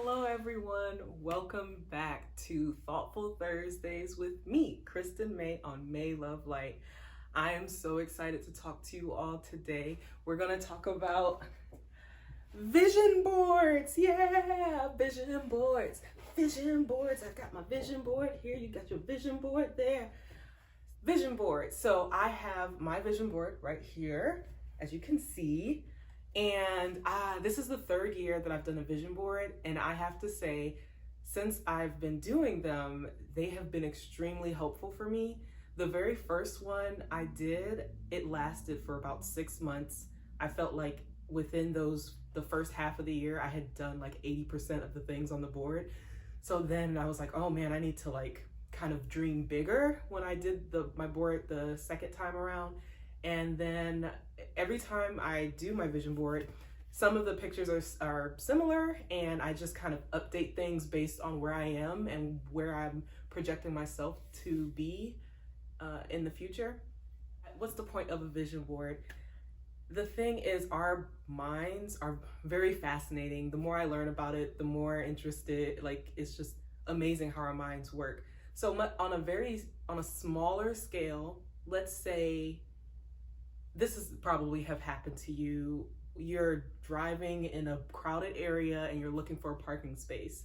Hello everyone, welcome back to Thoughtful Thursdays with me, Kristen May on maylovelight. I am so excited to talk to you all today. We're going to talk about vision boards. Yeah, vision boards. Vision boards. I've got my vision board here. You got your vision board there. Vision board. So I have my vision board right here, as you can see. And this is the third year that I've done a vision board, and I have to say, since I've been doing them, they have been extremely helpful for me. The very first one I did, it lasted for about 6 months. I felt like within the first half of the year, I had done like 80% of the things on the board. So then I was like, oh man, I need to like kind of dream bigger when I did my board the second time around. And then every time I do my vision board, some of the pictures are similar, and I just kind of update things based on where I am and where I'm projecting myself to be in the future. What's the point of a vision board? The thing is, our minds are very fascinating. The more I learn about it, the more interested, like it's just amazing how our minds work. So on a smaller scale, let's say, this is probably have happened to you. You're driving in a crowded area and you're looking for a parking space.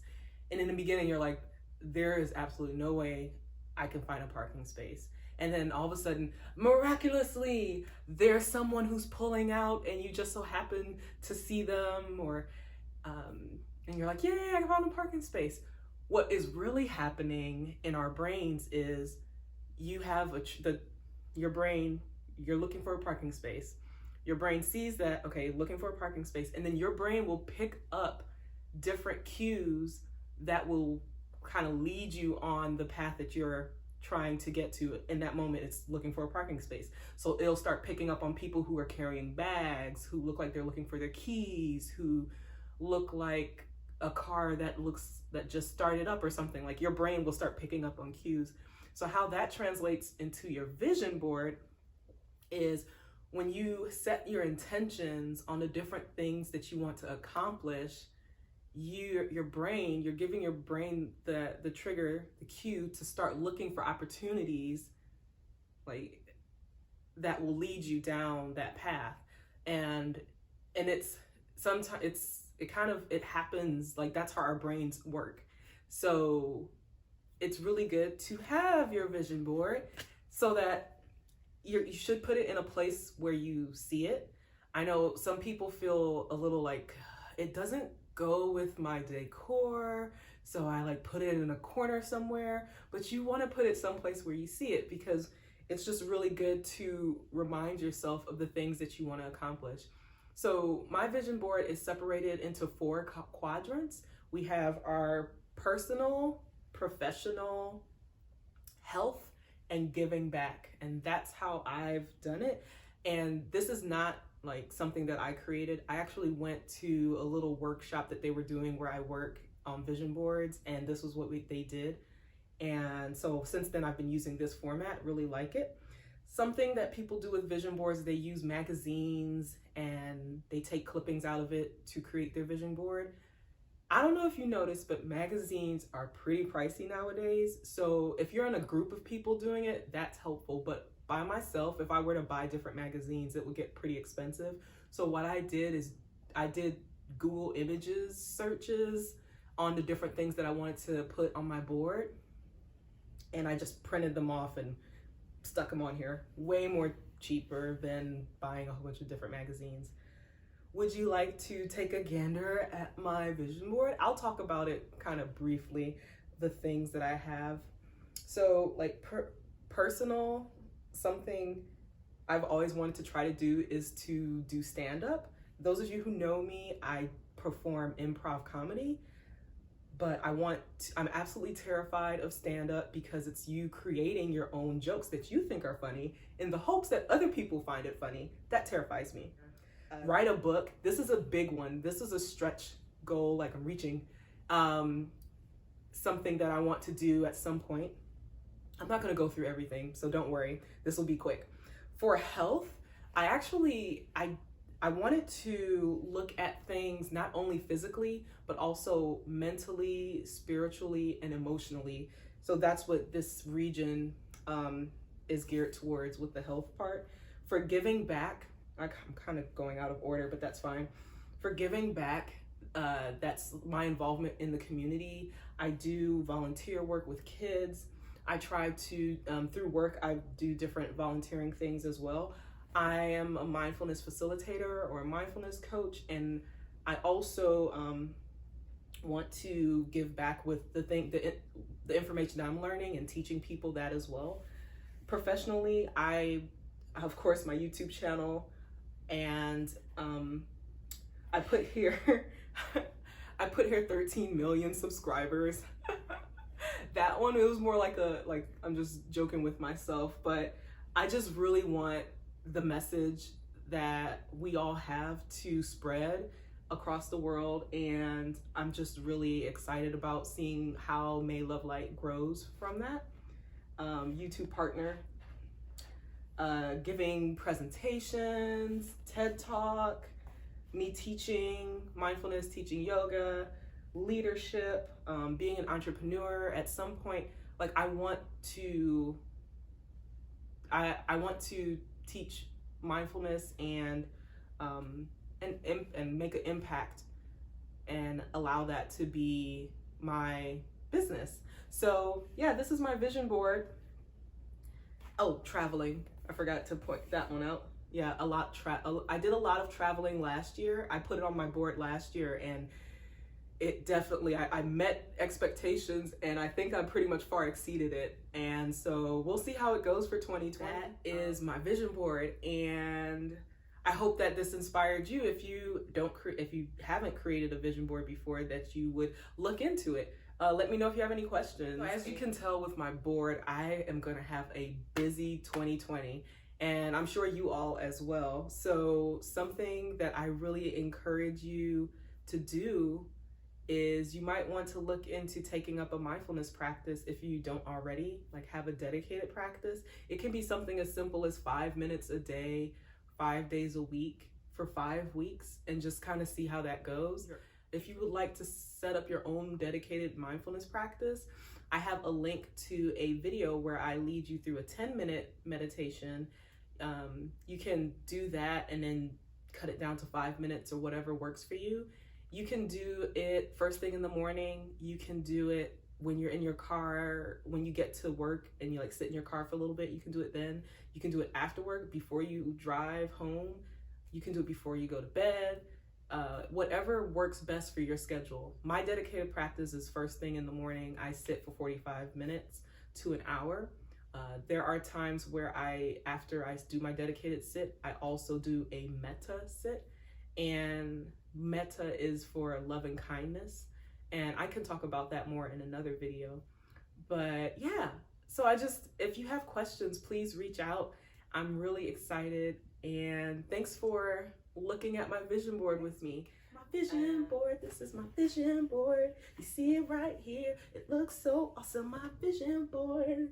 And in the beginning, you're like, there is absolutely no way I can find a parking space. And then all of a sudden, miraculously, there's someone who's pulling out and you just so happen to see them, or, and you're like, yay, I found a parking space. What is really happening in our brains is you have your brain, you're looking for a parking space. Your brain sees that, okay, looking for a parking space, and then your brain will pick up different cues that will kind of lead you on the path that you're trying to get to. In that moment, it's looking for a parking space. So it'll start picking up on people who are carrying bags, who look like they're looking for their keys, who look like a car that just started up or something. Like your brain will start picking up on cues. So how that translates into your vision board is when you set your intentions on the different things that you want to accomplish, you're giving your brain the trigger, the cue to start looking for opportunities like that will lead you down that path. And it's sometimes it happens like that's how our brains work. So it's really good to have your vision board so that you should put it in a place where you see it. I know some people feel a little like it doesn't go with my decor, so I like put it in a corner somewhere, but you want to put it someplace where you see it, because it's just really good to remind yourself of the things that you want to accomplish. So my vision board is separated into 4 quadrants. We have our personal, professional, health, and giving back. And that's how I've done it. And this is not like something that I created. I actually went to a little workshop that they were doing where I work on vision boards, and this was what they did. And so since then I've been using this format, really like it. Something that people do with vision boards, they use magazines and they take clippings out of it to create their vision board. I don't know if you noticed, but magazines are pretty pricey nowadays. So if you're in a group of people doing it, that's helpful. But by myself, if I were to buy different magazines, it would get pretty expensive. So what I did is I did Google Images searches on the different things that I wanted to put on my board. And I just printed them off and stuck them on here. Way more cheaper than buying a whole bunch of different magazines. Would you like to take a gander at my vision board? I'll talk about it kind of briefly, the things that I have. So like personal, something I've always wanted to try to do is to do stand-up. Those of you who know me, I perform improv comedy, but I'm absolutely terrified of stand-up because it's you creating your own jokes that you think are funny in the hopes that other people find it funny. That terrifies me. Write a book. This is a big one. This is a stretch goal, like I'm reaching. Something that I want to do at some point. I'm not going to go through everything, so don't worry. This will be quick. For health, I I wanted to look at things not only physically, but also mentally, spiritually, and emotionally. So that's what this region is geared towards with the health part. For giving back, I'm kind of going out of order, but that's fine. For giving back, that's my involvement in the community. I do volunteer work with kids. I try to, through work, I do different volunteering things as well. I am a mindfulness facilitator or a mindfulness coach, and I also want to give back with the information I'm learning and teaching people that as well. Professionally, I, of course, my YouTube channel, and I put here 13 million subscribers. That one, it was more like I'm just joking with myself, but I just really want the message that we all have to spread across the world, and I'm just really excited about seeing how May Love Light grows from that. YouTube partner, giving presentations, TED Talk, me teaching mindfulness, teaching yoga, leadership, being an entrepreneur. At some point, like I want to teach mindfulness and make an impact and allow that to be my business. So yeah, this is my vision board. Oh, traveling. I forgot to point that one out. Yeah, I did a lot of traveling last year. I put it on my board last year, and it definitely, I met expectations, and I think I pretty much far exceeded it. And so we'll see how it goes for 2020. That is my vision board, and I hope that this inspired you. If you haven't created a vision board before, that you would look into it. Let me know if you have any questions. As you can tell with my board, I am gonna have a busy 2020, and I'm sure you all as well. So something that I really encourage you to do is you might want to look into taking up a mindfulness practice if you don't already, like have a dedicated practice. It can be something as simple as 5 minutes a day, 5 days a week for 5 weeks, and just kind of see how that goes. If you would like to set up your own dedicated mindfulness practice, I have a link to a video where I lead you through a 10-minute meditation. You can do that and then cut it down to 5 minutes or whatever works for you. You can do it first thing in the morning. You can do it when you're in your car, when you get to work and you like sit in your car for a little bit. You can do it then. You can do it after work, before you drive home. You can do it before you go to bed. Whatever works best for your schedule. My dedicated practice is first thing in the morning. I sit for 45 minutes to an hour. There are times where after I do my dedicated sit, I also do a metta sit. And metta is for loving kindness, and I can talk about that more in another video. But yeah, so if you have questions, please reach out. I'm really excited, and thanks for looking at my vision board with me. My vision board, this is my vision board. You see it right here. It looks so awesome, my vision board.